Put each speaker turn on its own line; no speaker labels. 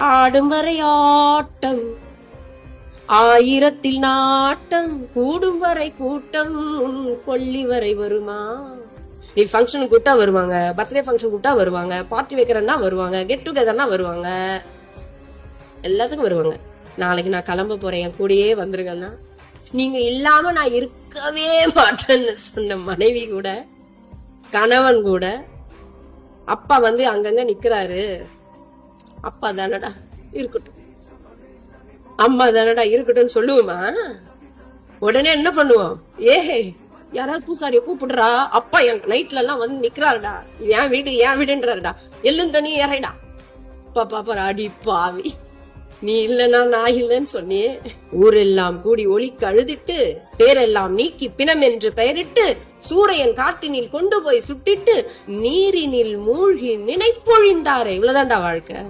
ஆடும் வரை ஆட்டம் ஆயிரத்தில் நாட்டம் கூடும் வரை கூட்டம் கொல்லி வரை வருமா. நீ ஃபங்க்ஷன் கூப்பிட்டா வருவாங்க, பர்த்டே ஃபங்க்ஷன் கூப்பிட்டா வருவாங்க, பார்ட்டி வைக்கிறன்னா வருவாங்க, கெட் டுகெதர்னா வருவாங்க, எல்லாத்துக்கும் வருவாங்க. நாளைக்கு நான் கிளம்ப போறேன், என் கூடயே வந்துருங்கன்னா நீங்க இல்லாம நான் இருக்கவே மாட்டேன்னு சொன்ன மனைவி கூட, கணவன் கூட, அப்பா வந்து அங்கங்க நிக்கிறாரு, அப்பா தானடா இருக்கட்டும், அம்மா தானடா இருக்கட்டும் சொல்லுவோமா? உடனே என்ன பண்ணுவோம்? யாராவது பூசாரிய கூப்பிடுறா, அப்பா என் நைட்ல எல்லாம் வந்து நிக்கிறாருடா, என் வீடு என் வீடுன்றாருடா, எள்ளும் தண்ணி ஏறைடா. பாப்பா அடி பாவி, நீ இல்லன்னா நான் இல்லன்னு சொன்னே. ஊரெல்லாம் கூடி ஒலிக்கு அழுதிட்டு பேரெல்லாம் நீக்கி பிணம் என்று பெயரிட்டு சூரியன் காட்டினில் கொண்டு போய் சுட்டிட்டு நீரினில் மூழ்கி நினைப்பொழிந்தாரே. இவ்வளவுதான்டா வாழ்க்கை.